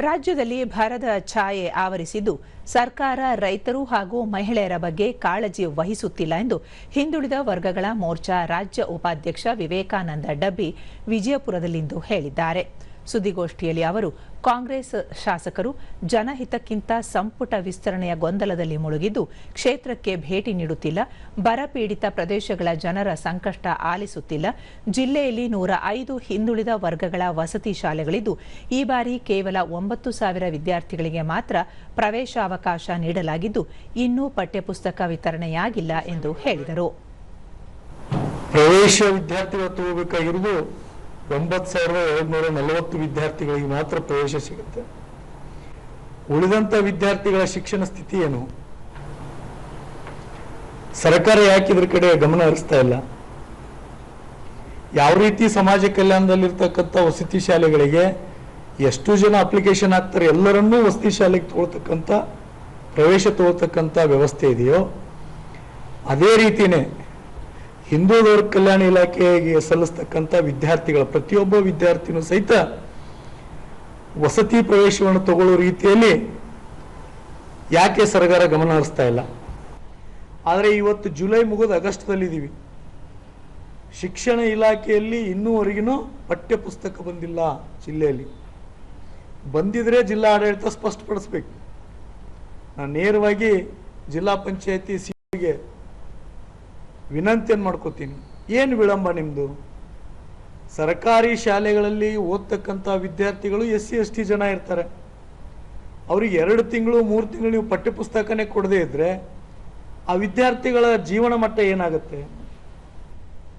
ರಾಜ್ಯದಲ್ಲಿ ಬರದ ಛಾಯೆ ಆವರಿಸಿದ್ದು ಸರ್ಕಾರ ರೈತರು ಹಾಗೂ ಮಹಿಳೆಯರ ಬಗ್ಗೆ ಕಾಳಜಿ ವಹಿಸುತ್ತಿಲ್ಲ ಎಂದು ಹಿಂದುಳಿದ ವರ್ಗಗಳ ಮೋರ್ಚಾ ರಾಜ್ಯ ಉಪಾಧ್ಯಕ್ಷ ವಿವೇಕಾನಂದ ಡಬ್ಬಿ ವಿಜಯಪುರದಲ್ಲಿಂದು ಹೇಳಿದ್ದಾರೆ. ಸುದ್ದಿಗೋಷ್ಠಿಯಲ್ಲಿ ಅವರು ಕಾಂಗ್ರೆಸ್ ಶಾಸಕರು ಜನಹಿತಕ್ಕಿಂತ ಸಂಪುಟ ವಿಸ್ತರಣೆಯ ಗೊಂದಲದಲ್ಲಿ ಮುಳುಗಿದ್ದು ಕ್ಷೇತ್ರಕ್ಕೆ ಭೇಟಿ ನೀಡುತ್ತಿಲ್ಲ, ಬರಪೀಡಿತ ಪ್ರದೇಶಗಳ ಜನರ ಸಂಕಷ್ಟ ಆಲಿಸುತ್ತಿಲ್ಲ, ಜಿಲ್ಲೆಯಲ್ಲಿ 105 ಹಿಂದುಳಿದ ವರ್ಗಗಳ ವಸತಿ ಶಾಲೆಗಳಿದ್ದು ಈ ಬಾರಿ ಕೇವಲ 9,000 ವಿದ್ಯಾರ್ಥಿಗಳಿಗೆ ಮಾತ್ರ ಪ್ರವೇಶಾವಕಾಶ ನೀಡಲಾಗಿದ್ದು ಇನ್ನೂ ಪಠ್ಯಪುಸ್ತಕ ವಿತರಣೆಯಾಗಿಲ್ಲ ಎಂದು ಹೇಳಿದರು. ಪ್ರವೇಶ ವಿದ್ಯಾರ್ಥಿಗಳು ತಗೋಬೇಕಾಗಿರುವುದು 9,240 ವಿದ್ಯಾರ್ಥಿಗಳಿಗೆ ಮಾತ್ರ ಪ್ರವೇಶ ಸಿಗುತ್ತೆ. ಉಳಿದಂತ ವಿದ್ಯಾರ್ಥಿಗಳ ಶಿಕ್ಷಣ ಸ್ಥಿತಿ ಏನು? ಸರ್ಕಾರ ಯಾಕೆ ಇದ್ರ ಕಡೆ ಗಮನ ಹರಿಸ್ತಾ ಇಲ್ಲ? ಯಾವ ರೀತಿ ಸಮಾಜ ಕಲ್ಯಾಣದಲ್ಲಿರ್ತಕ್ಕಂಥ ವಸತಿ ಶಾಲೆಗಳಿಗೆ ಎಷ್ಟು ಜನ ಅಪ್ಲಿಕೇಶನ್ ಹಾಕ್ತಾರೆ, ಎಲ್ಲರನ್ನೂ ವಸತಿ ಶಾಲೆಗೆ ತಗೊಳ್ತಕ್ಕಂಥ ಪ್ರವೇಶ ತಗೊಳ್ತಕ್ಕಂಥ ವ್ಯವಸ್ಥೆ ಇದೆಯೋ ಅದೇ ರೀತಿನೇ ಹಿಂದುಳಿದ ವರ್ಗ ಕಲ್ಯಾಣ ಇಲಾಖೆಗೆ ಸಲ್ಲಿಸ್ತಕ್ಕಂಥ ವಿದ್ಯಾರ್ಥಿಗಳ ಪ್ರತಿಯೊಬ್ಬ ವಿದ್ಯಾರ್ಥಿನೂ ಸಹಿತ ವಸತಿ ಪ್ರವೇಶವನ್ನು ತಗೊಳ್ಳೋ ರೀತಿಯಲ್ಲಿ ಯಾಕೆ ಸರ್ಕಾರ ಗಮನ ಹರಿಸ್ತಾ ಇಲ್ಲ? ಆದರೆ ಇವತ್ತು ಜುಲೈ ಮುಗಿದು ಆಗಸ್ಟ್ದಲ್ಲಿದ್ದೀವಿ. ಶಿಕ್ಷಣ ಇಲಾಖೆಯಲ್ಲಿ ಇನ್ನೂವರೆಗೂ ಪಠ್ಯ ಪುಸ್ತಕ ಬಂದಿಲ್ಲ. ಜಿಲ್ಲೆಯಲ್ಲಿ ಬಂದಿದ್ರೆ ಜಿಲ್ಲಾ ಆಡಳಿತ ಸ್ಪಷ್ಟಪಡಿಸ್ಬೇಕು. ನಾನು ನೇರವಾಗಿ ಜಿಲ್ಲಾ ಪಂಚಾಯತಿ ಸಿಗೆ ವಿನಂತಿಯನ್ನು ಮಾಡ್ಕೋತೀನಿ. ಏನು ವಿಳಂಬ ನಿಮ್ಮದು? ಸರ್ಕಾರಿ ಶಾಲೆಗಳಲ್ಲಿ ಓದ್ತಕ್ಕಂಥ ವಿದ್ಯಾರ್ಥಿಗಳು SC ST ಜನ ಇರ್ತಾರೆ. ಅವ್ರಿಗೆ 2 ತಿಂಗಳು 3 ತಿಂಗಳು ನೀವು ಪಠ್ಯಪುಸ್ತಕನೇ ಕೊಡದೇ ಇದ್ರೆ ಆ ವಿದ್ಯಾರ್ಥಿಗಳ ಜೀವನ ಮಟ್ಟ ಏನಾಗುತ್ತೆ?